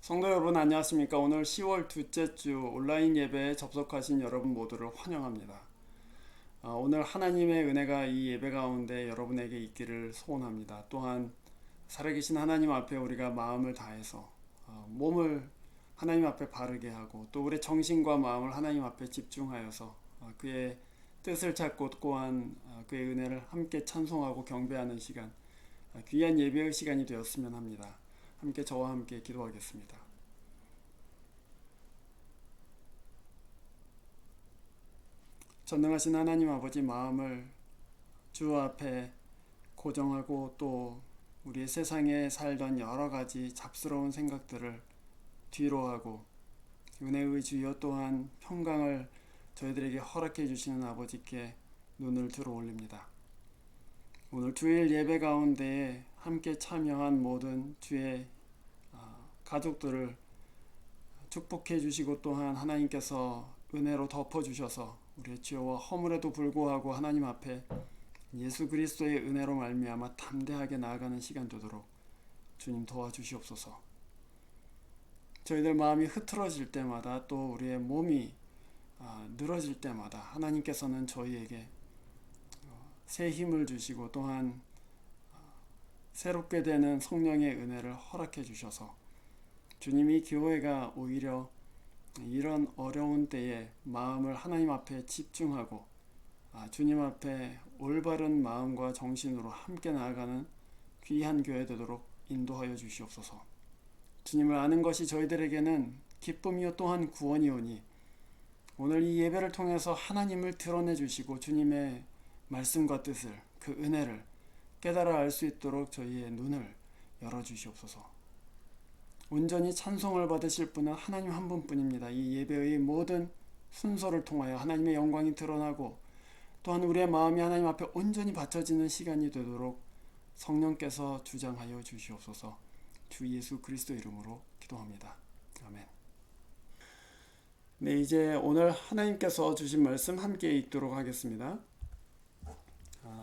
성도 여러분 안녕하십니까? 오늘 10월 둘째 주 온라인 예배에 접속하신 여러분 모두를 환영합니다. 오늘 하나님의 은혜가 이 예배 가운데 여러분에게 있기를 소원합니다. 또한 살아계신 하나님 앞에 우리가 마음을 다해서 몸을 하나님 앞에 바르게 하고 또 우리 정신과 마음을 하나님 앞에 집중하여서 그의 뜻을 찾고 또한 그의 은혜를 함께 찬송하고 경배하는 시간, 귀한 예배의 시간이 되었으면 합니다. 함께 저와 함께 기도하겠습니다. 전능하신 하나님 아버지, 마음을 주 앞에 고정하고 또 우리의 세상에 살던 여러 가지 잡스러운 생각들을 뒤로 하고 은혜의 주여 또한 평강을 저희들에게 허락해 주시는 아버지께 눈을 들어 올립니다. 오늘 주일 예배 가운데에 함께 참여한 모든 주의 가족들을 축복해 주시고 또한 하나님께서 은혜로 덮어 주셔서 우리의 죄와 허물에도 불구하고 하나님 앞에 예수 그리스도의 은혜로 말미암아 담대하게 나아가는 시간 되도록 주님 도와주시옵소서. 저희들 마음이 흐트러질 때마다 또 우리의 몸이 늘어질 때마다 하나님께서는 저희에게 새 힘을 주시고 또한 새롭게 되는 성령의 은혜를 허락해 주셔서 주님이 교회가 오히려 이런 어려운 때에 마음을 하나님 앞에 집중하고 주님 앞에 올바른 마음과 정신으로 함께 나아가는 귀한 교회 되도록 인도하여 주시옵소서. 주님을 아는 것이 저희들에게는 기쁨이요 또한 구원이오니 오늘 이 예배를 통해서 하나님을 드러내 주시고 주님의 말씀과 뜻을, 그 은혜를 깨달아 알 수 있도록 저희의 눈을 열어 주시옵소서. 온전히 찬송을 받으실 분은 하나님 한 분뿐입니다. 이 예배의 모든 순서를 통하여 하나님의 영광이 드러나고 또한 우리의 마음이 하나님 앞에 온전히 바쳐지는 시간이 되도록 성령께서 주장하여 주시옵소서. 주 예수 그리스도 이름으로 기도합니다. 아멘. 네, 이제 오늘 하나님께서 주신 말씀 함께 읽도록 하겠습니다.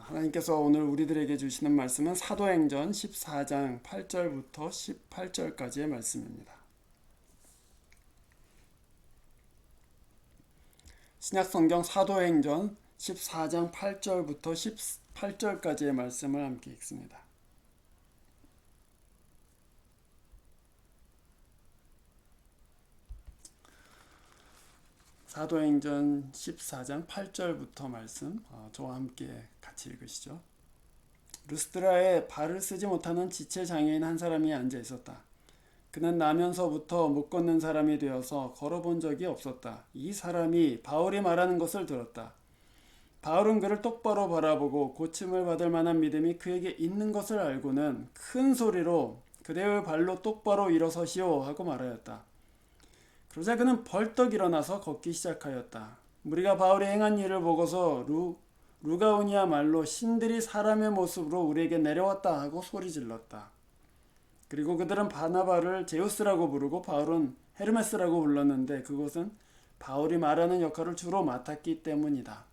하나님께서 오늘 우리들에게 주시는 말씀은 사도행전 14장 8절부터 18절까지의 말씀입니다. 신약성경 사도행전 14장 8절부터 18절까지의 말씀을 함께 읽습니다. 사도행전 14장 8절부터 말씀 저와 함께 같이 읽으시죠. 르스드라에 발을 쓰지 못하는 지체 장애인 한 사람이 앉아 있었다. 그는 나면서부터 못 걷는 사람이 되어서 걸어본 적이 없었다. 이 사람이 바울이 말하는 것을 들었다. 바울은 그를 똑바로 바라보고 고침을 받을 만한 믿음이 그에게 있는 것을 알고는 큰 소리로 그대의 발로 똑바로 일어서시오 하고 말하였다. 그러자 그는 벌떡 일어나서 걷기 시작하였다. 무리가 바울이 행한 일을 보고서 루가오니아 말로 신들이 사람의 모습으로 우리에게 내려왔다 하고 소리질렀다. 그리고 그들은 바나바를 제우스라고 부르고 바울은 헤르메스라고 불렀는데 그것은 바울이 말하는 역할을 주로 맡았기 때문이다.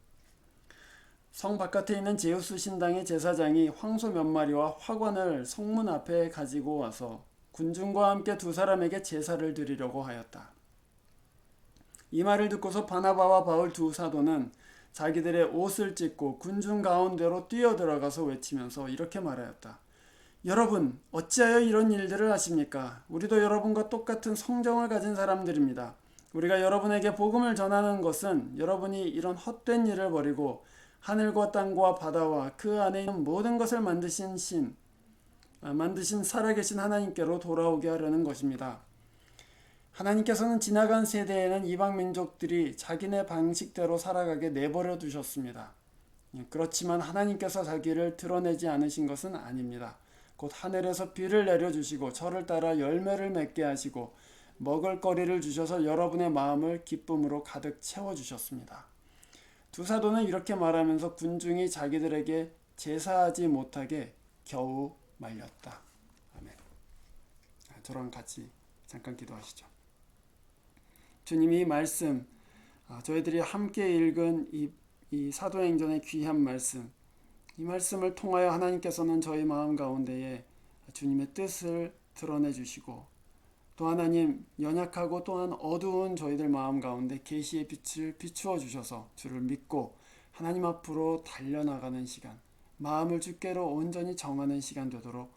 성 바깥에 있는 제우스 신당의 제사장이 황소 몇 마리와 화관을 성문 앞에 가지고 와서 군중과 함께 두 사람에게 제사를 드리려고 하였다. 이 말을 듣고서 바나바와 바울 두 사도는 자기들의 옷을 찢고 군중 가운데로 뛰어들어가서 외치면서 이렇게 말하였다. 여러분, 어찌하여 이런 일들을 하십니까? 우리도 여러분과 똑같은 성정을 가진 사람들입니다. 우리가 여러분에게 복음을 전하는 것은 여러분이 이런 헛된 일을 버리고 하늘과 땅과 바다와 그 안에 있는 모든 것을 만드신 살아계신 하나님께로 돌아오게 하려는 것입니다. 하나님께서는 지나간 세대에는 이방 민족들이 자기네 방식대로 살아가게 내버려 두셨습니다. 그렇지만 하나님께서 자기를 드러내지 않으신 것은 아닙니다. 곧 하늘에서 비를 내려주시고 저를 따라 열매를 맺게 하시고 먹을거리를 주셔서 여러분의 마음을 기쁨으로 가득 채워주셨습니다. 두 사도는 이렇게 말하면서 군중이 자기들에게 제사하지 못하게 겨우 말렸다. 아멘. 저랑 같이 잠깐 기도하시죠. 주님이 말씀, 저희들이 함께 읽은 이 사도행전의 귀한 말씀, 이 말씀을 통하여 하나님께서는 저희 마음 가운데에 주님의 뜻을 드러내 주시고 또 하나님, 연약하고 또한 어두운 저희들 마음 가운데 계시의 빛을 비추어 주셔서 주를 믿고 하나님 앞으로 달려나가는 시간, 마음을 주께로 온전히 정하는 시간 되도록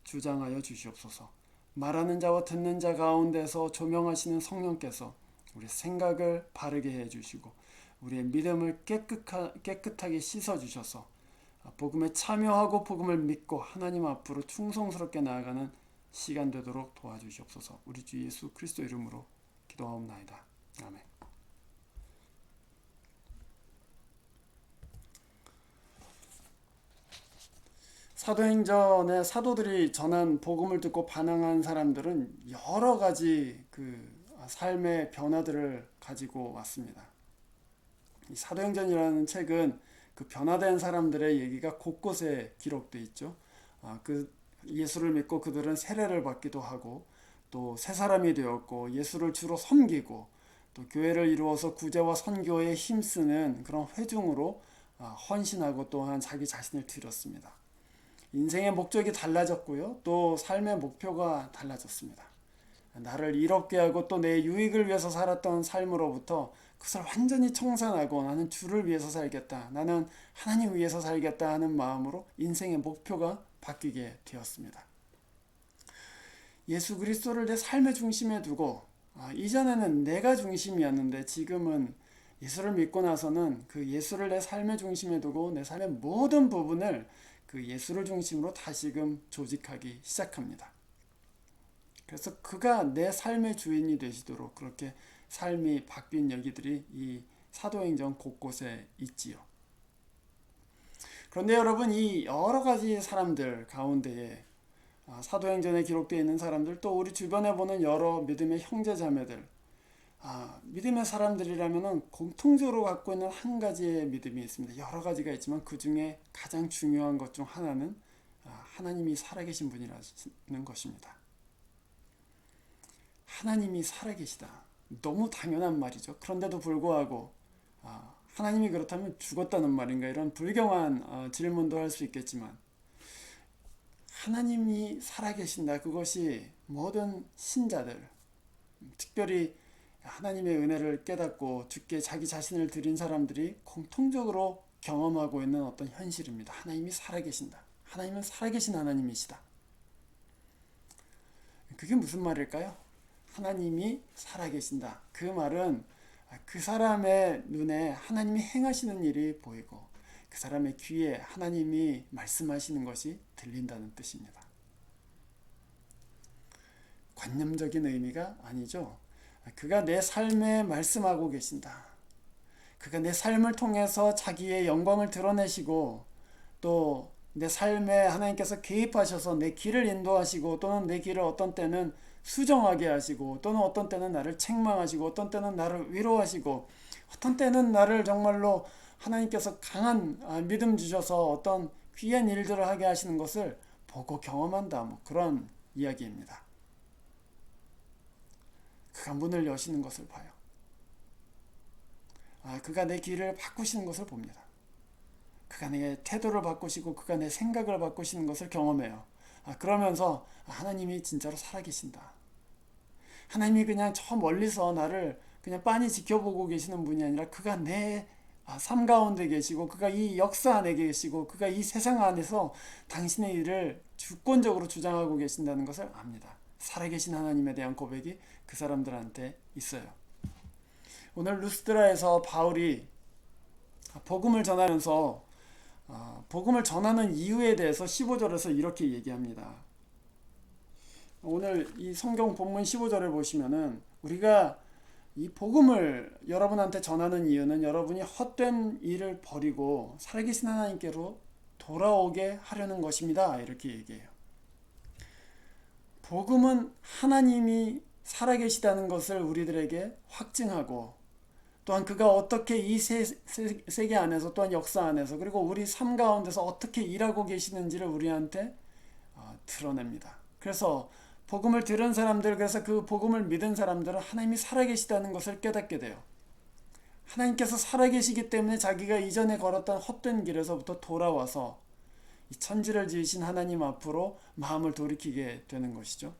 주장하여 주시옵소서. 말하는 자와 듣는 자 가운데서 조명하시는 성령께서 우리 생각을 바르게 해주시고 우리의 믿음을 깨끗하게 씻어주셔서 복음에 참여하고 복음을 믿고 하나님 앞으로 충성스럽게 나아가는 시간 되도록 도와주시옵소서. 우리 주 예수 그리스도 이름으로 기도하옵나이다. 아멘. 사도행전의 사도들이 전한 복음을 듣고 반응한 사람들은 여러 가지 삶의 변화들을 가지고 왔습니다. 이 사도행전이라는 책은 그 변화된 사람들의 얘기가 곳곳에 기록되어 있죠. 그 예수를 믿고 그들은 세례를 받기도 하고 또 새 사람이 되었고 예수를 주로 섬기고 또 교회를 이루어서 구제와 선교에 힘쓰는 그런 회중으로 헌신하고 또한 자기 자신을 드렸습니다. 인생의 목적이 달라졌고요. 또 삶의 목표가 달라졌습니다. 나를 이롭게 하고 또 내 유익을 위해서 살았던 삶으로부터 그것을 완전히 청산하고 나는 주를 위해서 살겠다. 나는 하나님 위해서 살겠다 하는 마음으로 인생의 목표가 바뀌게 되었습니다. 예수 그리스도를 내 삶의 중심에 두고 이전에는 내가 중심이었는데 지금은 예수를 믿고 나서는 그 예수를 내 삶의 중심에 두고 내 삶의 모든 부분을 그 예수를 중심으로 다시금 조직하기 시작합니다. 그래서 그가 내 삶의 주인이 되시도록 그렇게 삶이 바뀐 얘기들이 이 사도행전 곳곳에 있지요. 그런데 여러분, 이 여러 가지 사람들 가운데에 사도행전에 기록되어 있는 사람들, 또 우리 주변에 보는 여러 믿음의 형제자매들, 믿음의 사람들이라면 공통적으로 갖고 있는 한 가지의 믿음이 있습니다. 여러 가지가 있지만 그 중에 가장 중요한 것 중 하나는 하나님이 살아계신 분이라는 것입니다. 하나님이 살아계시다. 너무 당연한 말이죠. 그런데도 불구하고 하나님이 그렇다면 죽었다는 말인가, 이런 불경한 질문도 할 수 있겠지만 하나님이 살아계신다. 그것이 모든 신자들, 특별히 하나님의 은혜를 깨닫고 주께 자기 자신을 드린 사람들이 공통적으로 경험하고 있는 어떤 현실입니다. 하나님이 살아계신다. 하나님은 살아계신 하나님이시다. 그게 무슨 말일까요? 하나님이 살아계신다. 그 말은 그 사람의 눈에 하나님이 행하시는 일이 보이고 그 사람의 귀에 하나님이 말씀하시는 것이 들린다는 뜻입니다. 관념적인 의미가 아니죠. 그가 내 삶에 말씀하고 계신다. 그가 내 삶을 통해서 자기의 영광을 드러내시고 또 내 삶에 하나님께서 개입하셔서 내 길을 인도하시고 또는 내 길을 어떤 때는 수정하게 하시고 또는 어떤 때는 나를 책망하시고 어떤 때는 나를 위로하시고 어떤 때는 나를 정말로 하나님께서 강한 믿음 주셔서 어떤 귀한 일들을 하게 하시는 것을 보고 경험한다. 그런 이야기입니다. 그가 문을 여시는 것을 봐요. 그가 내 길을 바꾸시는 것을 봅니다. 그가 내 태도를 바꾸시고 그가 내 생각을 바꾸시는 것을 경험해요. 그러면서 하나님이 진짜로 살아계신다. 하나님이 그냥 저 멀리서 나를 그냥 빤히 지켜보고 계시는 분이 아니라 그가 내 삶 가운데 계시고 그가 이 역사 안에 계시고 그가 이 세상 안에서 당신의 일을 주권적으로 주장하고 계신다는 것을 압니다. 살아계신 하나님에 대한 고백이 그 사람들한테 있어요. 오늘 루스드라에서 바울이 복음을 전하면서 복음을 전하는 이유에 대해서 15절에서 이렇게 얘기합니다. 오늘 이 성경 본문 15절을 보시면은 우리가 이 복음을 여러분한테 전하는 이유는 여러분이 헛된 일을 버리고 살아계신 하나님께로 돌아오게 하려는 것입니다. 이렇게 얘기해요. 복음은 하나님이 살아계시다는 것을 우리들에게 확증하고 또한 그가 어떻게 이 세계 안에서 또한 역사 안에서 그리고 우리 삶 가운데서 어떻게 일하고 계시는지를 우리한테 드러냅니다. 그래서 복음을 들은 사람들, 그래서 그 복음을 믿은 사람들은 하나님이 살아계시다는 것을 깨닫게 돼요. 하나님께서 살아계시기 때문에 자기가 이전에 걸었던 헛된 길에서부터 돌아와서 이 천지를 지으신 하나님 앞으로 마음을 돌이키게 되는 것이죠.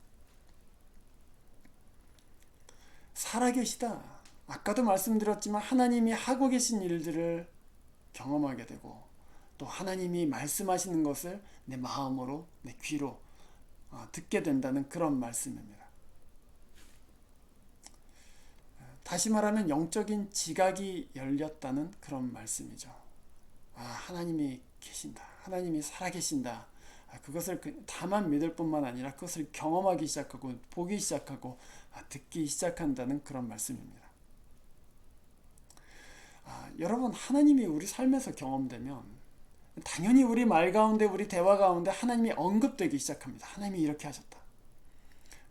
살아계시다. 아까도 말씀드렸지만 하나님이 하고 계신 일들을 경험하게 되고 또 하나님이 말씀하시는 것을 내 마음으로 내 귀로 듣게 된다는 그런 말씀입니다. 다시 말하면 영적인 지각이 열렸다는 그런 말씀이죠. 하나님이 계신다. 하나님이 살아계신다. 그것을 다만 믿을 뿐만 아니라 그것을 경험하기 시작하고 보기 시작하고 듣기 시작한다는 그런 말씀입니다. 여러분, 하나님이 우리 삶에서 경험되면 당연히 우리 말 가운데 우리 대화 가운데 하나님이 언급되기 시작합니다. 하나님이 이렇게 하셨다.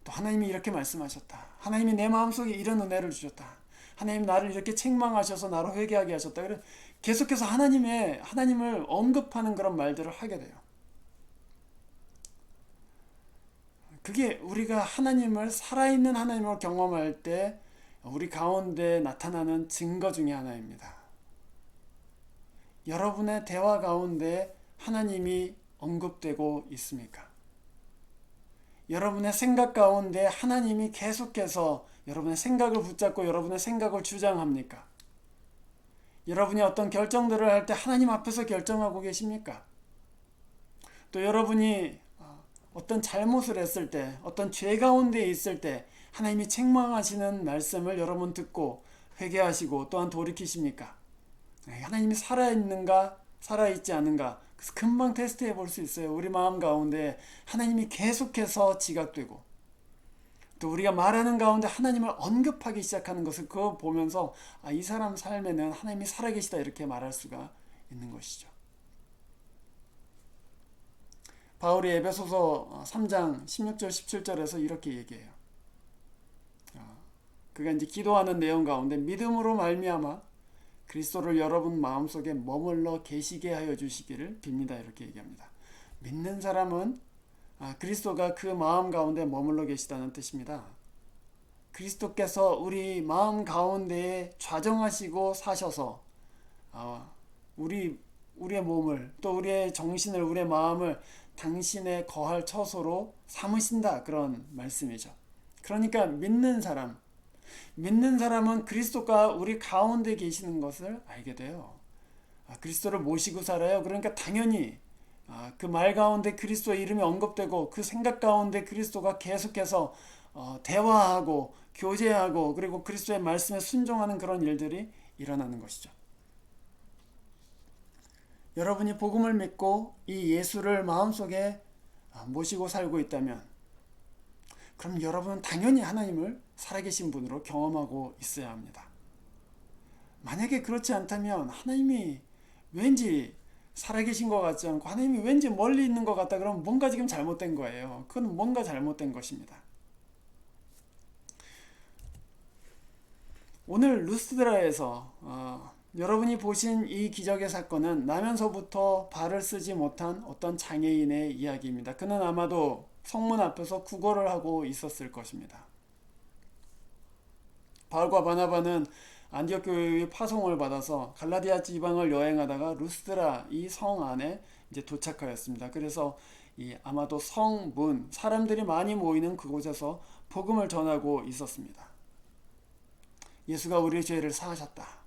또 하나님이 이렇게 말씀하셨다. 하나님이 내 마음속에 이런 은혜를 주셨다. 하나님 나를 이렇게 책망하셔서 나로 회개하게 하셨다. 그래서 계속해서 하나님을 언급하는 그런 말들을 하게 돼요. 그게 우리가 하나님을 살아있는 하나님을 경험할 때 우리 가운데 나타나는 증거 중에 하나입니다. 여러분의 대화 가운데 하나님이 언급되고 있습니까? 여러분의 생각 가운데 하나님이 계속해서 여러분의 생각을 붙잡고 여러분의 생각을 주장합니까? 여러분이 어떤 결정들을 할 때 하나님 앞에서 결정하고 계십니까? 또 여러분이 어떤 잘못을 했을 때, 어떤 죄 가운데 있을 때 하나님이 책망하시는 말씀을 여러분 듣고 회개하시고 또한 돌이키십니까? 하나님이 살아있는가, 살아있지 않은가, 그래서 금방 테스트해 볼 수 있어요. 우리 마음 가운데 하나님이 계속해서 지각되고 또 우리가 말하는 가운데 하나님을 언급하기 시작하는 것을 그거 보면서 이 사람 삶에는 하나님이 살아계시다 이렇게 말할 수가 있는 것이죠. 바울이 에베소서 3장 16절 17절에서 이렇게 얘기해요. 그가 이제 기도하는 내용 가운데 믿음으로 말미암아 그리스도를 여러분 마음속에 머물러 계시게 하여 주시기를 빕니다. 이렇게 얘기합니다. 믿는 사람은 그리스도가 그 마음 가운데 머물러 계시다는 뜻입니다. 그리스도께서 우리 마음 가운데에 좌정하시고 사셔서 우리의 몸을 또 우리의 정신을 우리의 마음을 당신의 거할 처소로 삼으신다 그런 말씀이죠. 그러니까 믿는 사람은 그리스도가 우리 가운데 계시는 것을 알게 돼요. 그리스도를 모시고 살아요. 그러니까 당연히 그 말 가운데 그리스도의 이름이 언급되고 그 생각 가운데 그리스도가 계속해서 대화하고 교제하고 그리고 그리스도의 말씀에 순종하는 그런 일들이 일어나는 것이죠. 여러분이 복음을 믿고 이 예수를 마음속에 모시고 살고 있다면 그럼 여러분은 당연히 하나님을 살아계신 분으로 경험하고 있어야 합니다. 만약에 그렇지 않다면 하나님이 왠지 살아계신 것 같지 않고 하나님이 왠지 멀리 있는 것 같다 그러면 뭔가 지금 잘못된 거예요. 그건 뭔가 잘못된 것입니다. 오늘 루스드라에서 여러분이 보신 이 기적의 사건은 나면서부터 발을 쓰지 못한 어떤 장애인의 이야기입니다. 그는 아마도 성문 앞에서 구걸을 하고 있었을 것입니다. 바울과 바나바는 안디옥 교회의 파송을 받아서 갈라디아 지방을 여행하다가 루스드라 이 성 안에 이제 도착하였습니다. 그래서 아마도 성문, 사람들이 많이 모이는 그곳에서 복음을 전하고 있었습니다. 예수가 우리의 죄를 사하셨다.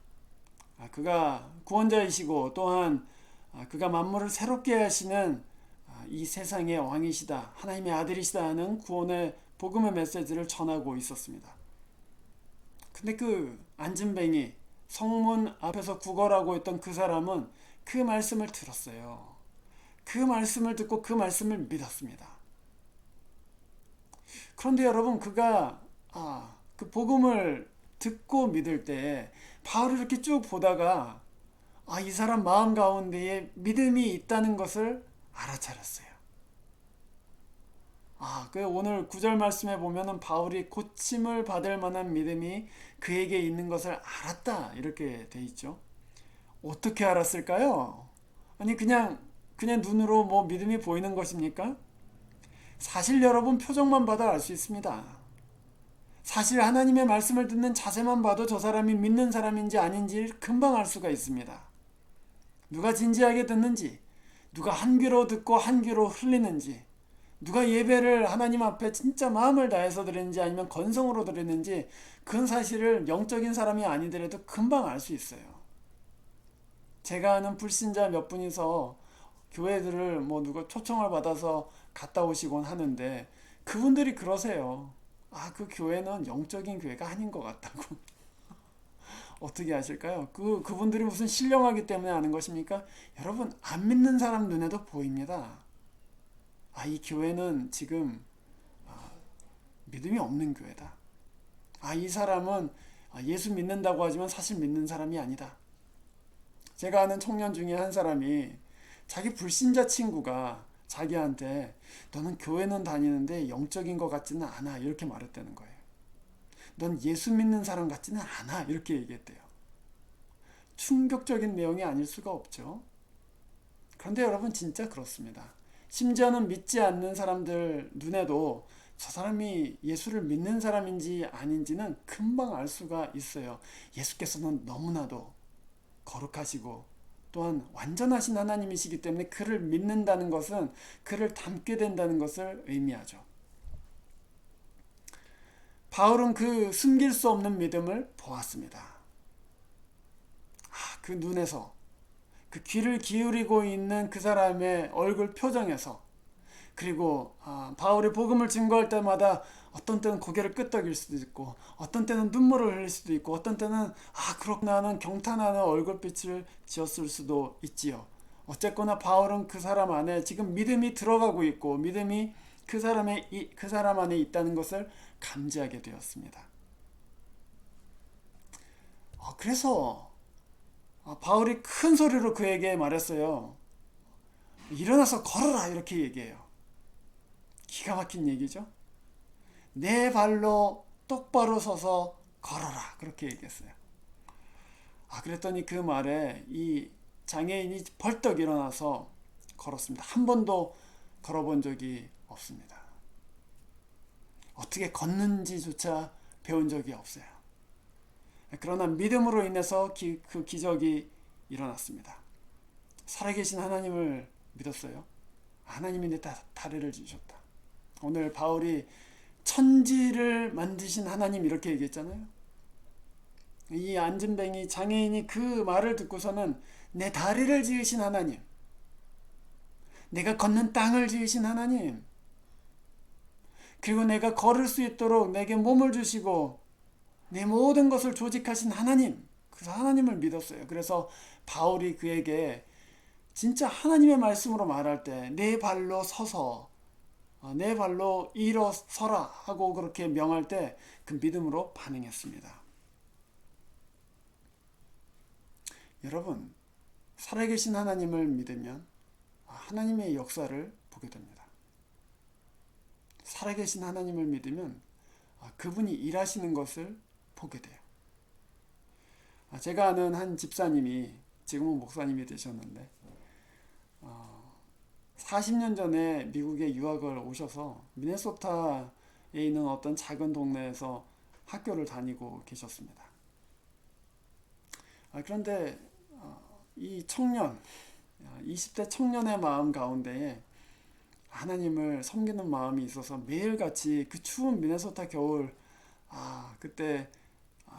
그가 구원자이시고 또한 그가 만물을 새롭게 하시는 이 세상의 왕이시다. 하나님의 아들이시다 하는 구원의 복음의 메시지를 전하고 있었습니다. 근데 그 안진뱅이 성문 앞에서 구걸하고 있던 그 사람은 그 말씀을 들었어요. 그 말씀을 듣고 그 말씀을 믿었습니다. 그런데 여러분 그가 그 복음을 듣고 믿을 때 바울을 이렇게 쭉 보다가 이 사람 마음 가운데에 믿음이 있다는 것을 알아차렸어요. 그 오늘 9절 말씀에 보면은 바울이 고침을 받을 만한 믿음이 그에게 있는 것을 알았다 이렇게 돼 있죠. 어떻게 알았을까요? 아니 그냥 눈으로 뭐 믿음이 보이는 것입니까? 사실 여러분 표정만 봐도 알 수 있습니다. 사실 하나님의 말씀을 듣는 자세만 봐도 저 사람이 믿는 사람인지 아닌지 금방 알 수가 있습니다. 누가 진지하게 듣는지, 누가 한 귀로 듣고 한 귀로 흘리는지, 누가 예배를 하나님 앞에 진짜 마음을 다해서 드리는지 아니면 건성으로 드리는지 그건 사실을 영적인 사람이 아니더라도 금방 알 수 있어요. 제가 아는 불신자 몇 분이서 교회들을 뭐 누가 초청을 받아서 갔다 오시곤 하는데 그분들이 그러세요. 그 교회는 영적인 교회가 아닌 것 같다고. 어떻게 아실까요? 그분들이 무슨 신령하기 때문에 아는 것입니까? 여러분, 안 믿는 사람 눈에도 보입니다. 이 교회는 지금 믿음이 없는 교회다. 이 사람은 예수 믿는다고 하지만 사실 믿는 사람이 아니다. 제가 아는 청년 중에 한 사람이 자기 불신자 친구가 자기한테 너는 교회는 다니는데 영적인 것 같지는 않아 이렇게 말했다는 거예요. 넌 예수 믿는 사람 같지는 않아 이렇게 얘기했대요. 충격적인 내용이 아닐 수가 없죠. 그런데 여러분 진짜 그렇습니다. 심지어는 믿지 않는 사람들 눈에도 저 사람이 예수를 믿는 사람인지 아닌지는 금방 알 수가 있어요. 예수께서는 너무나도 거룩하시고 또한 완전하신 하나님이시기 때문에 그를 믿는다는 것은 그를 닮게 된다는 것을 의미하죠. 바울은 그 숨길 수 없는 믿음을 보았습니다. 그 눈에서, 그 귀를 기울이고 있는 그 사람의 얼굴 표정에서, 그리고 바울이 복음을 증거할 때마다 어떤 때는 고개를 끄덕일 수도 있고 어떤 때는 눈물을 흘릴 수도 있고 어떤 때는 그렇구나 하는 경탄하는 얼굴빛을 지었을 수도 있지요. 어쨌거나 바울은 그 사람 안에 지금 믿음이 들어가고 있고 믿음이 그 사람 안에 있다는 것을 감지하게 되었습니다. 그래서 바울이 큰 소리로 그에게 말했어요. 일어나서 걸어라 이렇게 얘기해요. 기가 막힌 얘기죠. 내 발로 똑바로 서서 걸어라 그렇게 얘기했어요. 그랬더니 그 말에 이 장애인이 벌떡 일어나서 걸었습니다. 한 번도 걸어본 적이 없습니다. 어떻게 걷는지조차 배운 적이 없어요. 그러나 믿음으로 인해서 그 기적이 일어났습니다. 살아계신 하나님을 믿었어요. 하나님이 내 다리를 주셨다. 오늘 바울이 천지를 만드신 하나님 이렇게 얘기했잖아요. 이 안진뱅이 장애인이 그 말을 듣고서는 내 다리를 지으신 하나님, 내가 걷는 땅을 지으신 하나님, 그리고 내가 걸을 수 있도록 내게 몸을 주시고 내 모든 것을 조직하신 하나님, 그 하나님을 믿었어요. 그래서 바울이 그에게 진짜 하나님의 말씀으로 말할 때 내 발로 서서 내 발로 일어서라 하고 그렇게 명할 때 그 믿음으로 반응했습니다. 여러분, 살아계신 하나님을 믿으면 하나님의 역사를 보게 됩니다. 살아계신 하나님을 믿으면 그분이 일하시는 것을 보게 돼요. 제가 아는 한 집사님이 지금은 목사님이 되셨는데 40년 전에 미국에 유학을 오셔서 미네소타에 있는 어떤 작은 동네에서 학교를 다니고 계셨습니다. 그런데 이 청년, 20대 청년의 마음 가운데에 하나님을 섬기는 마음이 있어서 매일같이 그 추운 미네소타 겨울 그때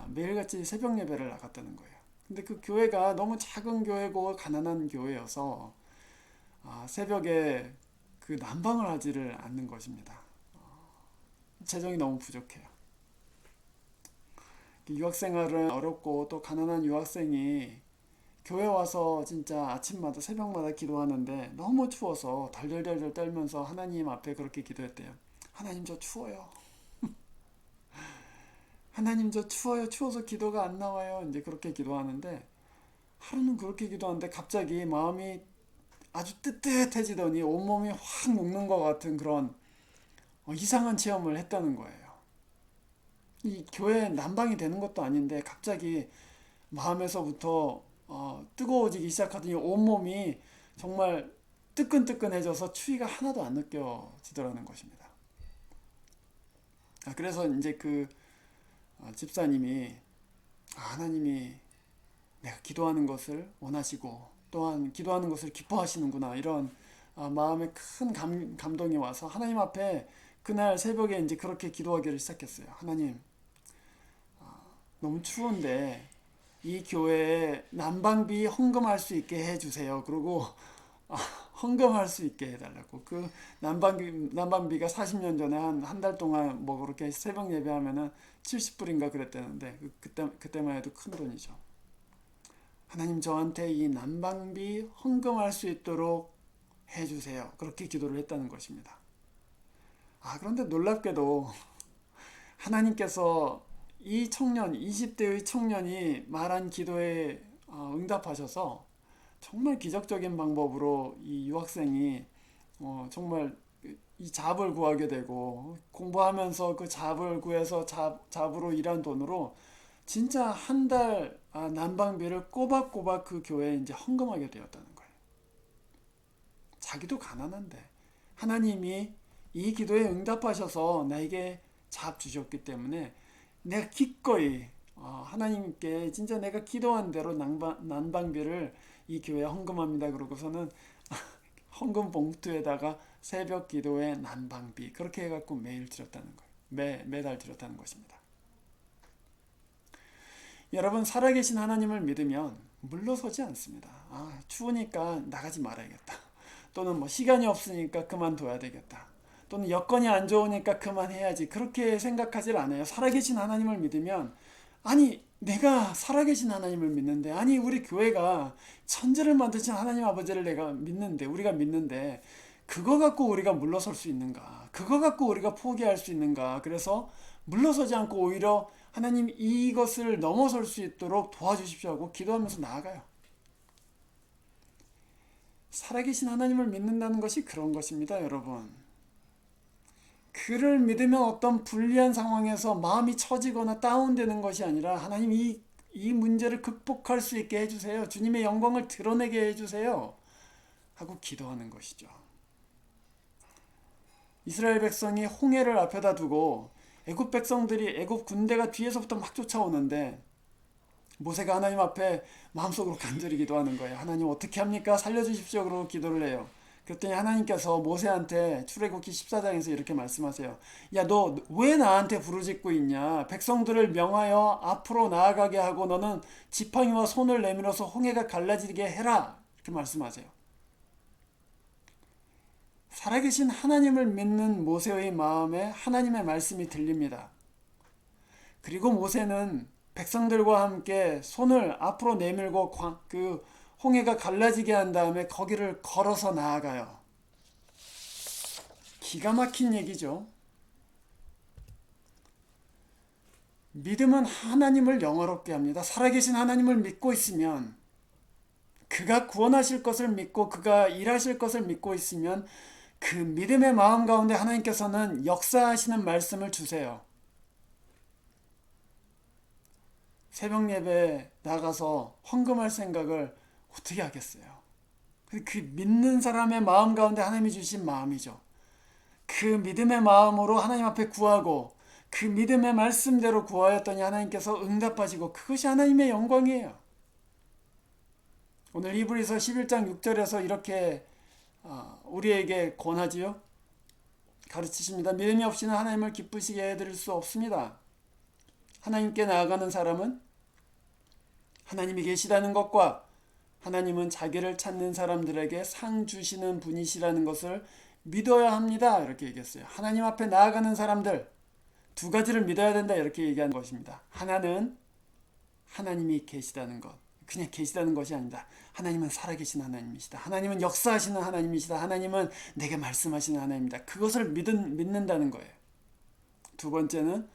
매일같이 새벽 예배를 나갔다는 거예요. 근데 그 교회가 너무 작은 교회고 가난한 교회여서 새벽에 그 난방을 하지를 않는 것입니다. 재정이 너무 부족해요. 유학생활은 어렵고 또 가난한 유학생이 교회 와서 진짜 아침마다 새벽마다 기도하는데 너무 추워서 덜덜덜 떨면서 하나님 앞에 그렇게 기도했대요. 하나님 저 추워요. 하나님 저 추워요. 추워서 기도가 안 나와요. 이제 그렇게 기도하는데 하루는 그렇게 기도하는데 갑자기 마음이 아주 뜨뜻해지더니 온몸이 확 녹는 것 같은 그런 이상한 체험을 했다는 거예요. 이 교회 난방이 되는 것도 아닌데 갑자기 마음에서부터 뜨거워지기 시작하더니 온몸이 정말 뜨끈뜨끈해져서 추위가 하나도 안 느껴지더라는 것입니다. 그래서 이제 그 집사님이 하나님이 내가 기도하는 것을 원하시고 또한 기도하는 것을 기뻐하시는구나 이런 마음에 큰 감동이 와서 하나님 앞에 그날 새벽에 이제 그렇게 기도하기를 시작했어요. 하나님, 너무 추운데 이 교회에 난방비 헌금할 수 있게 해주세요. 그리고 헌금할 수 있게 해달라고. 그 난방비가 40년 전에 한 달 동안 뭐 그렇게 새벽 예배하면은 70불인가 그랬다는데 그때만 해도 큰 돈이죠. 하나님 저한테 이 난방비 헌금할 수 있도록 해주세요. 그렇게 기도를 했다는 것입니다. 그런데 놀랍게도 하나님께서 이 청년, 20대의 청년이 말한 기도에 응답하셔서 정말 기적적인 방법으로 이 유학생이 정말 이 잡을 구하게 되고 공부하면서 그 잡을 구해서 잡으로 일한 돈으로 진짜 한 달 난방비를 꼬박꼬박 그 교회에 이제 헌금하게 되었다는 거예요. 자기도 가난한데 하나님이 이 기도에 응답하셔서 나에게 잡 주셨기 때문에 내가 기꺼이 하나님께 진짜 내가 기도한 대로 난방비를 이 교회에 헌금합니다. 그러고서는 헌금 봉투에다가 새벽 기도에 난방비 그렇게 해갖고 매일 드렸다는 거예요. 매달 드렸다는 것입니다. 여러분 살아계신 하나님을 믿으면 물러서지 않습니다. 추우니까 나가지 말아야겠다. 또는 뭐 시간이 없으니까 그만둬야 되겠다. 또는 여건이 안 좋으니까 그만해야지. 그렇게 생각하질 않아요. 살아계신 하나님을 믿으면 내가 살아계신 하나님을 믿는데 우리 교회가 천지를 만드신 하나님 아버지를 내가 믿는데 우리가 믿는데 그거 갖고 우리가 물러설 수 있는가? 그거 갖고 우리가 포기할 수 있는가? 그래서 물러서지 않고 오히려 하나님 이것을 넘어설 수 있도록 도와주십시오 하고 기도하면서 나아가요. 살아계신 하나님을 믿는다는 것이 그런 것입니다, 여러분. 그를 믿으면 어떤 불리한 상황에서 마음이 처지거나 다운되는 것이 아니라 하나님 이 문제를 극복할 수 있게 해주세요. 주님의 영광을 드러내게 해주세요. 하고 기도하는 것이죠. 이스라엘 백성이 홍해를 앞에다 두고 애굽 백성들이 애굽 군대가 뒤에서부터 막 쫓아오는데 모세가 하나님 앞에 마음속으로 간절히 기도하는 거예요. 하나님 어떻게 합니까? 살려주십시오. 그러고 기도를 해요. 그랬더니 하나님께서 모세한테 출애굽기 14장에서 이렇게 말씀하세요. 야, 너 왜 나한테 부르짖고 있냐? 백성들을 명하여 앞으로 나아가게 하고 너는 지팡이와 손을 내밀어서 홍해가 갈라지게 해라. 이렇게 말씀하세요. 살아계신 하나님을 믿는 모세의 마음에 하나님의 말씀이 들립니다. 그리고 모세는 백성들과 함께 손을 앞으로 내밀고 그 홍해가 갈라지게 한 다음에 거기를 걸어서 나아가요. 기가 막힌 얘기죠. 믿음은 하나님을 영화롭게 합니다. 살아계신 하나님을 믿고 있으면 그가 구원하실 것을 믿고 그가 일하실 것을 믿고 있으면 그 믿음의 마음 가운데 하나님께서는 역사하시는 말씀을 주세요. 새벽 예배에 나가서 헌금할 생각을 어떻게 하겠어요? 그 믿는 사람의 마음 가운데 하나님이 주신 마음이죠. 그 믿음의 마음으로 하나님 앞에 구하고 그 믿음의 말씀대로 구하였더니 하나님께서 응답하시고 그것이 하나님의 영광이에요. 오늘 히브리서 11장 6절에서 이렇게 우리에게 권하지요. 가르치십니다. 믿음이 없이는 하나님을 기쁘시게 해드릴 수 없습니다. 하나님께 나아가는 사람은 하나님이 계시다는 것과 하나님은 자기를 찾는 사람들에게 상 주시는 분이시라는 것을 믿어야 합니다. 이렇게 얘기했어요. 하나님 앞에 나아가는 사람들 두 가지를 믿어야 된다. 이렇게 얘기한 것입니다. 하나는 하나님이 계시다는 것. 그냥 계시다는 것이 아니다. 하나님은 살아계신 하나님이시다. 하나님은 역사하시는 하나님이시다. 하나님은 내게 말씀하시는 하나님이다. 그것을 믿는다는 거예요. 두 번째는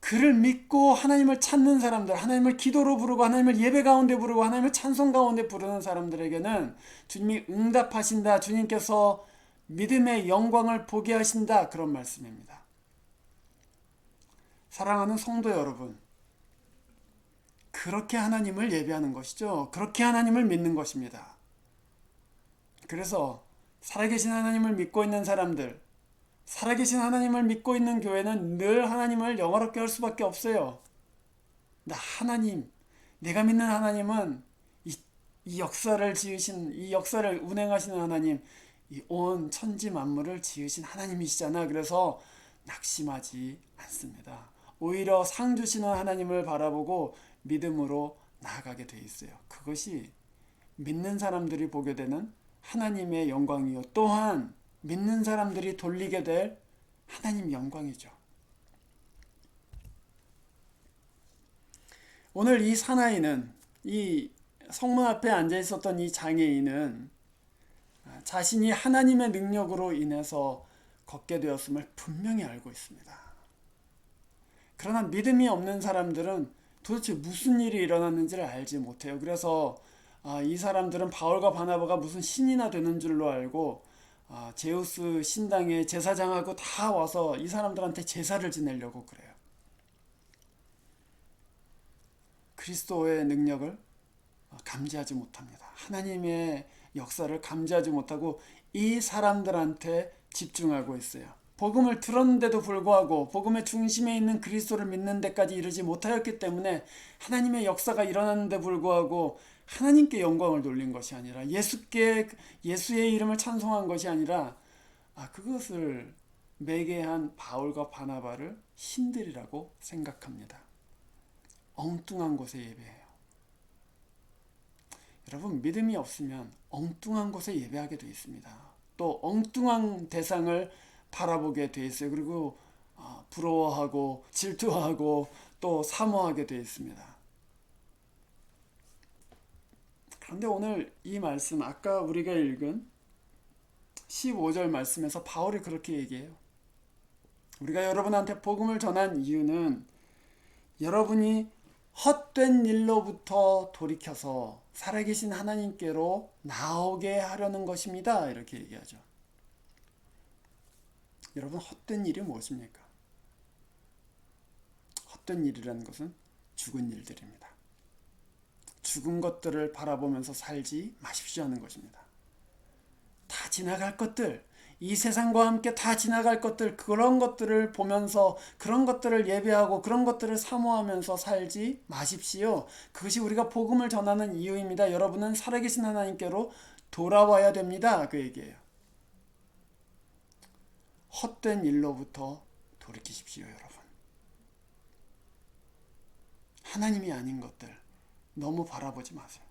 그를 믿고 하나님을 찾는 사람들, 하나님을 기도로 부르고 하나님을 예배 가운데 부르고 하나님을 찬송 가운데 부르는 사람들에게는 주님이 응답하신다. 주님께서 믿음의 영광을 보게 하신다. 그런 말씀입니다. 사랑하는 성도 여러분, 그렇게 하나님을 예배하는 것이죠. 그렇게 하나님을 믿는 것입니다. 그래서 살아계신 하나님을 믿고 있는 사람들, 살아계신 하나님을 믿고 있는 교회는 늘 하나님을 영화롭게 할 수밖에 없어요. 내가 믿는 하나님은 이 역사를 지으신, 이 역사를 운행하시는 하나님, 이 온 천지 만물을 지으신 하나님이시잖아. 그래서 낙심하지 않습니다. 오히려 상 주시는 하나님을 바라보고 믿음으로 나아가게 돼 있어요. 그것이 믿는 사람들이 보게 되는 하나님의 영광이요, 또한 믿는 사람들이 돌리게 될 하나님 영광이죠. 오늘 이 사나이는, 이 성문 앞에 앉아 있었던 이 장애인은 자신이 하나님의 능력으로 인해서 걷게 되었음을 분명히 알고 있습니다. 그러나 믿음이 없는 사람들은 도대체 무슨 일이 일어났는지를 알지 못해요. 그래서 이 사람들은 바울과 바나바가 무슨 신이나 되는 줄로 알고 제우스 신당의 제사장하고 다 와서 이 사람들한테 제사를 지내려고 그래요. 그리스도의 능력을 감지하지 못합니다. 하나님의 역사를 감지하지 못하고 이 사람들한테 집중하고 있어요. 복음을 들었는데도 불구하고 복음의 중심에 있는 그리스도를 믿는 데까지 이르지 못하였기 때문에 하나님의 역사가 일어났는데 불구하고 하나님께 영광을 돌린 것이 아니라 예수의 이름을 찬송한 것이 아니라 그것을 매개한 바울과 바나바를 신들이라고 생각합니다. 엉뚱한 곳에 예배해요. 여러분, 믿음이 없으면 엉뚱한 곳에 예배하게 되어 있습니다. 또 엉뚱한 대상을 바라보게 되어 있어요. 그리고 부러워하고 질투하고 또 사모하게 되어 있습니다. 그런데 오늘 이 말씀, 아까 우리가 읽은 15절 말씀에서 바울이 그렇게 얘기해요. 우리가 여러분한테 복음을 전한 이유는 여러분이 헛된 일로부터 돌이켜서 살아계신 하나님께로 나오게 하려는 것입니다. 이렇게 얘기하죠. 여러분, 헛된 일이 무엇입니까? 헛된 일이라는 것은 죽은 일들입니다. 죽은 것들을 바라보면서 살지 마십시오 하는 것입니다. 다 지나갈 것들, 이 세상과 함께 다 지나갈 것들, 그런 것들을 보면서 그런 것들을 예배하고 그런 것들을 사모하면서 살지 마십시오. 그것이 우리가 복음을 전하는 이유입니다. 여러분은 살아계신 하나님께로 돌아와야 됩니다. 그 얘기예요. 헛된 일로부터 돌이키십시오, 여러분. 하나님이 아닌 것들 너무 바라보지 마세요.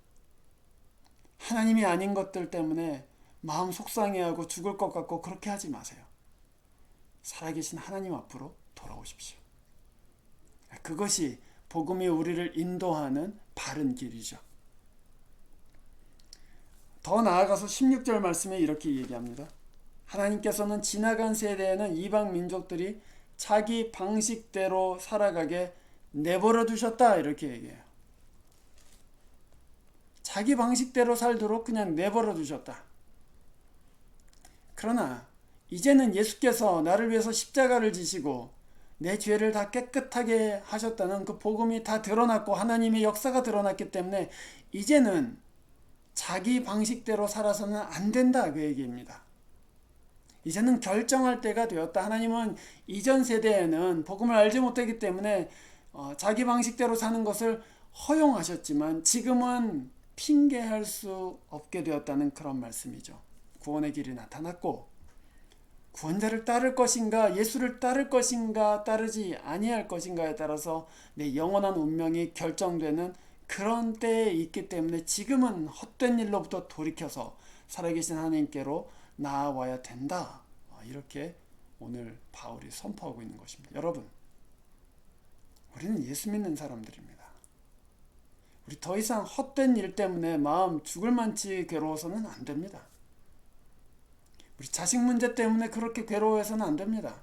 하나님이 아닌 것들 때문에 마음 속상해하고 죽을 것 같고 그렇게 하지 마세요. 살아계신 하나님 앞으로 돌아오십시오. 그것이 복음이 우리를 인도하는 바른 길이죠. 더 나아가서 16절 말씀에 이렇게 얘기합니다. 하나님께서는 지나간 세대에는 이방 민족들이 자기 방식대로 살아가게 내버려 두셨다, 이렇게 얘기해요. 자기 방식대로 살도록 그냥 내버려 두셨다. 그러나 이제는 예수께서 나를 위해서 십자가를 지시고 내 죄를 다 깨끗하게 하셨다는 그 복음이 다 드러났고 하나님의 역사가 드러났기 때문에 이제는 자기 방식대로 살아서는 안 된다, 그 얘기입니다. 이제는 결정할 때가 되었다. 하나님은 이전 세대에는 복음을 알지 못하기 때문에 자기 방식대로 사는 것을 허용하셨지만 지금은 핑계할 수 없게 되었다는 그런 말씀이죠. 구원의 길이 나타났고 구원자를 따를 것인가, 예수를 따를 것인가, 따르지 아니할 것인가에 따라서 내 영원한 운명이 결정되는 그런 때에 있기 때문에 지금은 헛된 일로부터 돌이켜서 살아계신 하나님께로 나아와야 된다. 이렇게 오늘 바울이 선포하고 있는 것입니다. 여러분, 우리는 예수 믿는 사람들입니다. 우리 더 이상 헛된 일 때문에 마음 죽을 만치 괴로워서는 안 됩니다. 우리 자식 문제 때문에 그렇게 괴로워해서는 안 됩니다.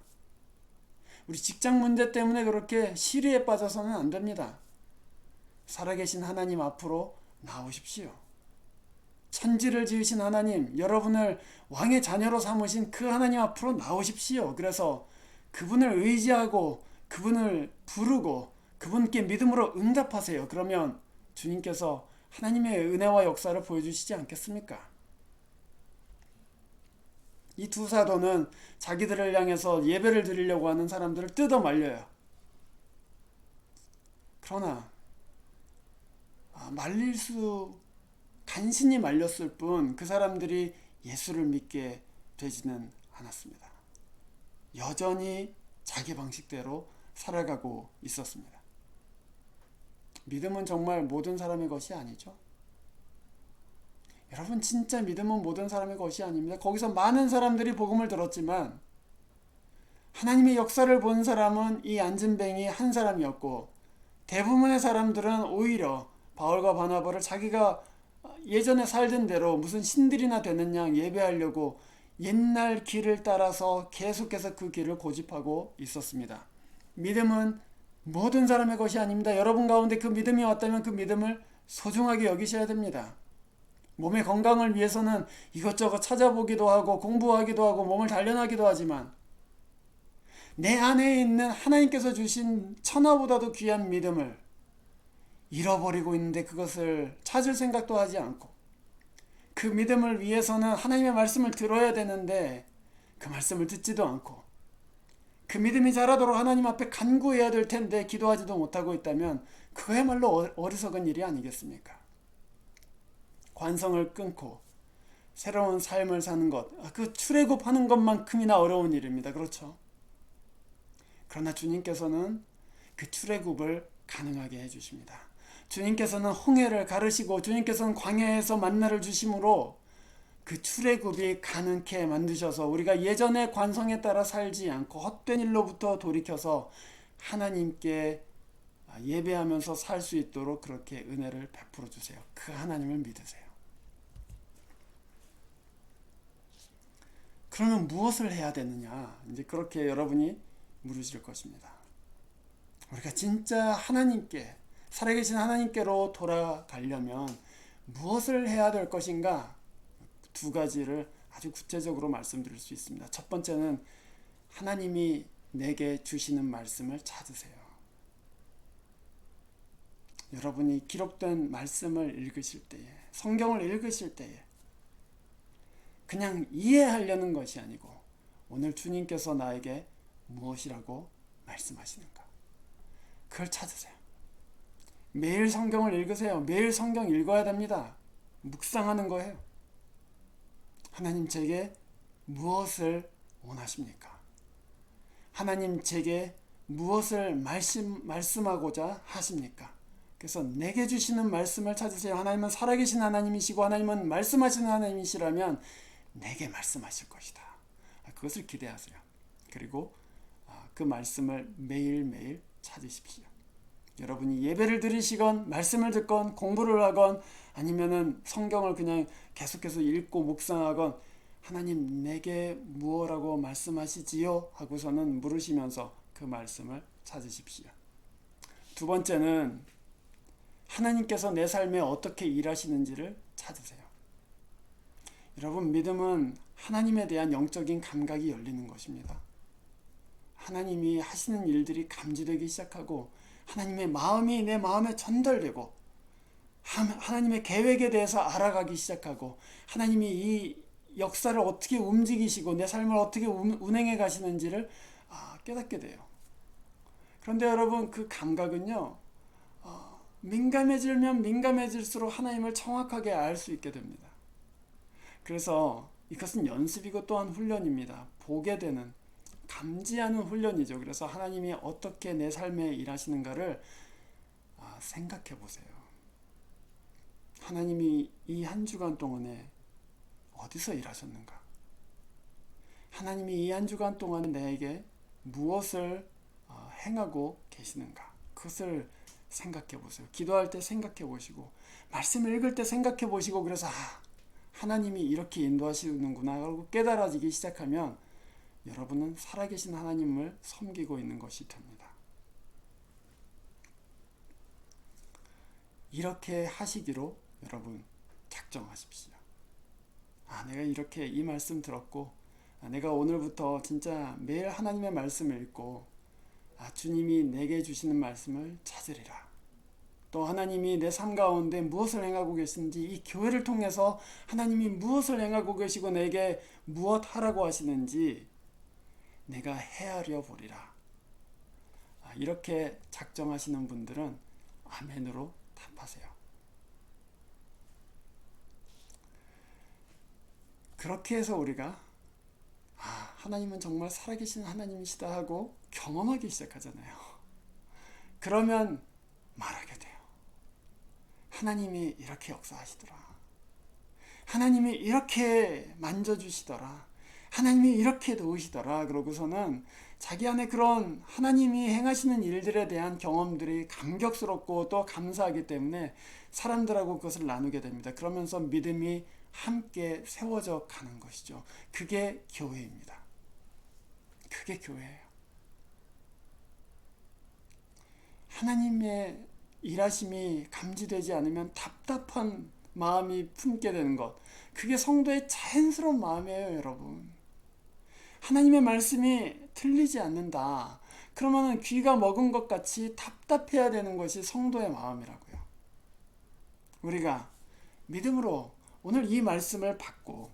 우리 직장 문제 때문에 그렇게 시리에 빠져서는 안 됩니다. 살아계신 하나님 앞으로 나오십시오. 천지를 지으신 하나님, 여러분을 왕의 자녀로 삼으신 그 하나님 앞으로 나오십시오. 그래서 그분을 의지하고 그분을 부르고 그분께 믿음으로 응답하세요. 그러면 주님께서 하나님의 은혜와 역사를 보여주시지 않겠습니까? 이 두 사도는 자기들을 향해서 예배를 드리려고 하는 사람들을 뜯어 말려요. 그러나 간신히 말렸을 뿐 그 사람들이 예수를 믿게 되지는 않았습니다. 여전히 자기 방식대로 살아가고 있었습니다. 믿음은 정말 모든 사람의 것이 아니죠. 여러분, 진짜 믿음은 모든 사람의 것이 아닙니다. 거기서 많은 사람들이 복음을 들었지만 하나님의 역사를 본 사람은 이 안진뱅이 한 사람이었고, 대부분의 사람들은 오히려 바울과 바나바를 자기가 예전에 살던 대로 무슨 신들이나 되는 양 예배하려고 옛날 길을 따라서 계속해서 그 길을 고집하고 있었습니다. 믿음은 모든 사람의 것이 아닙니다. 여러분 가운데 그 믿음이 왔다면 그 믿음을 소중하게 여기셔야 됩니다. 몸의 건강을 위해서는 이것저것 찾아보기도 하고 공부하기도 하고 몸을 단련하기도 하지만 내 안에 있는 하나님께서 주신 천하보다도 귀한 믿음을 잃어버리고 있는데 그것을 찾을 생각도 하지 않고, 그 믿음을 위해서는 하나님의 말씀을 들어야 되는데 그 말씀을 듣지도 않고, 그 믿음이 자라도록 하나님 앞에 간구해야 될 텐데 기도하지도 못하고 있다면 그야말로 어리석은 일이 아니겠습니까? 관성을 끊고 새로운 삶을 사는 것, 그 출애굽하는 것만큼이나 어려운 일입니다. 그렇죠? 그러나 주님께서는 그 출애굽을 가능하게 해주십니다. 주님께서는 홍해를 가르시고 주님께서는 광야에서 만나를 주심으로 그 출애굽이 가능케 만드셔서 우리가 예전의 관성에 따라 살지 않고 헛된 일로부터 돌이켜서 하나님께 예배하면서 살 수 있도록 그렇게 은혜를 베풀어 주세요. 그 하나님을 믿으세요. 그러면 무엇을 해야 되느냐? 이제 그렇게 여러분이 물으실 것입니다. 우리가 진짜 하나님께, 살아계신 하나님께로 돌아가려면 무엇을 해야 될 것인가? 두 가지를 아주 구체적으로 말씀드릴 수 있습니다. 첫 번째는 하나님이 내게 주시는 말씀을 찾으세요. 여러분이 기록된 말씀을 읽으실 때에, 성경을 읽으실 때에 그냥 이해하려는 것이 아니고 오늘 주님께서 나에게 무엇이라고 말씀하시는가? 그걸 찾으세요. 매일 성경을 읽으세요. 매일 성경 읽어야 됩니다. 묵상하는 거예요. 하나님 제게 무엇을 원하십니까? 하나님 제게 무엇을 말씀하고자 하십니까? 그래서 내게 주시는 말씀을 찾으세요. 하나님은 살아계신 하나님이시고 하나님은 말씀하시는 하나님이시라면 내게 말씀하실 것이다. 그것을 기대하세요. 그리고 그 말씀을 매일매일 찾으십시오. 여러분이 예배를 드리시건 말씀을 듣건 공부를 하건 아니면은 성경을 그냥 계속해서 읽고 묵상하건 하나님 내게 무엇라고 말씀하시지요? 하고서는 물으시면서 그 말씀을 찾으십시오. 두 번째는 하나님께서 내 삶에 어떻게 일하시는지를 찾으세요. 여러분, 믿음은 하나님에 대한 영적인 감각이 열리는 것입니다. 하나님이 하시는 일들이 감지되기 시작하고 하나님의 마음이 내 마음에 전달되고 하나님의 계획에 대해서 알아가기 시작하고 하나님이 이 역사를 어떻게 움직이시고 내 삶을 어떻게 운행해 가시는지를 깨닫게 돼요. 그런데 여러분, 그 감각은요, 민감해지면 민감해질수록 하나님을 정확하게 알 수 있게 됩니다. 그래서 이것은 연습이고 또한 훈련입니다. 보게 되는, 감지하는 훈련이죠. 그래서 하나님이 어떻게 내 삶에 일하시는가를 생각해 보세요. 하나님이 이 한 주간 동안에 어디서 일하셨는가? 하나님이 이 한 주간 동안에 나에게 무엇을 행하고 계시는가? 그것을 생각해 보세요. 기도할 때 생각해 보시고 말씀을 읽을 때 생각해 보시고 그래서 하나님이 이렇게 인도하시는구나 하고 깨달아지기 시작하면 여러분은 살아계신 하나님을 섬기고 있는 것이 됩니다. 이렇게 하시기로 여러분 작정하십시오. 내가 이렇게 이 말씀 들었고 내가 오늘부터 진짜 매일 하나님의 말씀을 읽고 주님이 내게 주시는 말씀을 찾으리라. 또 하나님이 내 삶 가운데 무엇을 행하고 계신지 이 교회를 통해서 하나님이 무엇을 행하고 계시고 내게 무엇 하라고 하시는지 내가 헤아려 보리라. 이렇게 작정하시는 분들은 아멘으로 답하세요. 그렇게 해서 우리가 하나님은 정말 살아계신 하나님이시다 하고 경험하기 시작하잖아요. 그러면 말하게 돼요. 하나님이 이렇게 역사하시더라. 하나님이 이렇게 만져주시더라. 하나님이 이렇게 도우시더라. 그러고서는 자기 안에 그런 하나님이 행하시는 일들에 대한 경험들이 감격스럽고 또 감사하기 때문에 사람들하고 그것을 나누게 됩니다. 그러면서 믿음이 함께 세워져 가는 것이죠. 그게 교회입니다. 그게 교회예요. 하나님의 일하심이 감지되지 않으면 답답한 마음이 품게 되는 것, 그게 성도의 자연스러운 마음이에요, 여러분. 하나님의 말씀이 틀리지 않는다. 그러면 귀가 먹은 것 같이 답답해야 되는 것이 성도의 마음이라고요. 우리가 믿음으로 오늘 이 말씀을 받고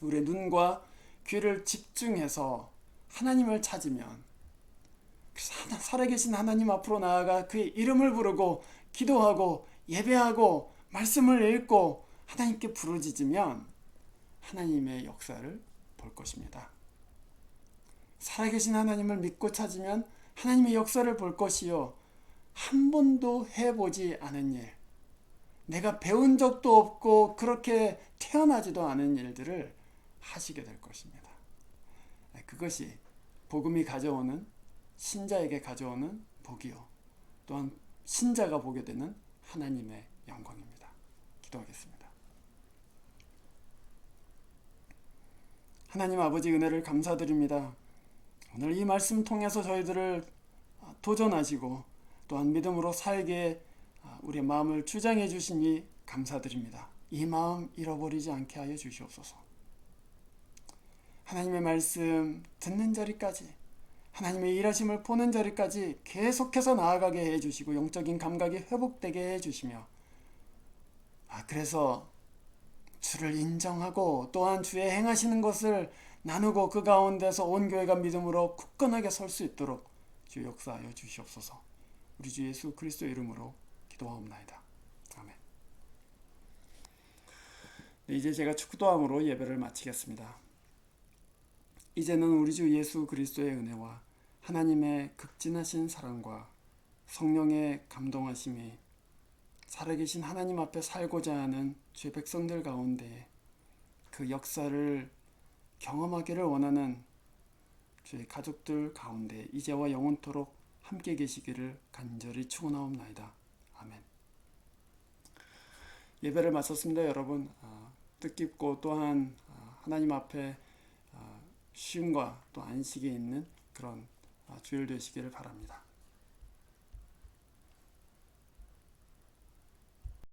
우리의 눈과 귀를 집중해서 하나님을 찾으면, 살아계신 하나님 앞으로 나아가 그의 이름을 부르고 기도하고 예배하고 말씀을 읽고 하나님께 부르짖으면 하나님의 역사를 볼 것입니다. 살아계신 하나님을 믿고 찾으면 하나님의 역사를 볼 것이요, 한 번도 해보지 않은 일, 내가 배운 적도 없고 그렇게 태어나지도 않은 일들을 하시게 될 것입니다. 그것이 복음이 가져오는, 신자에게 가져오는 복이요, 또한 신자가 보게 되는 하나님의 영광입니다. 기도하겠습니다. 하나님 아버지, 은혜를 감사드립니다. 오늘 이 말씀 통해서 저희들을 도전하시고 또한 믿음으로 살게 우리의 마음을 주장해 주시니 감사드립니다. 이 마음 잃어버리지 않게 하여 주시옵소서. 하나님의 말씀 듣는 자리까지, 하나님의 일하심을 보는 자리까지 계속해서 나아가게 해주시고 영적인 감각이 회복되게 해주시며, 그래서 주를 인정하고 또한 주의 행하시는 것을 나누고 그 가운데서 온 교회가 믿음으로 굳건하게 설 수 있도록 주 역사하여 주시옵소서. 우리 주 예수 그리스도 이름으로 기도하옵나이다. 아멘. 이제 제가 축도함으로 예배를 마치겠습니다. 이제는 우리 주 예수 그리스도의 은혜와 하나님의 극진하신 사랑과 성령의 감동하심이 살아계신 하나님 앞에 살고자 하는 주의 백성들 가운데 그 역사를 경험하기를 원하는 주의 가족들 가운데 이제와 영원토록 함께 계시기를 간절히 축원하옵나이다. 아멘. 예배를 마쳤습니다. 여러분, 뜻깊고 또한 하나님 앞에 쉼과 또 안식이 있는 그런 주일 되시기를 바랍니다.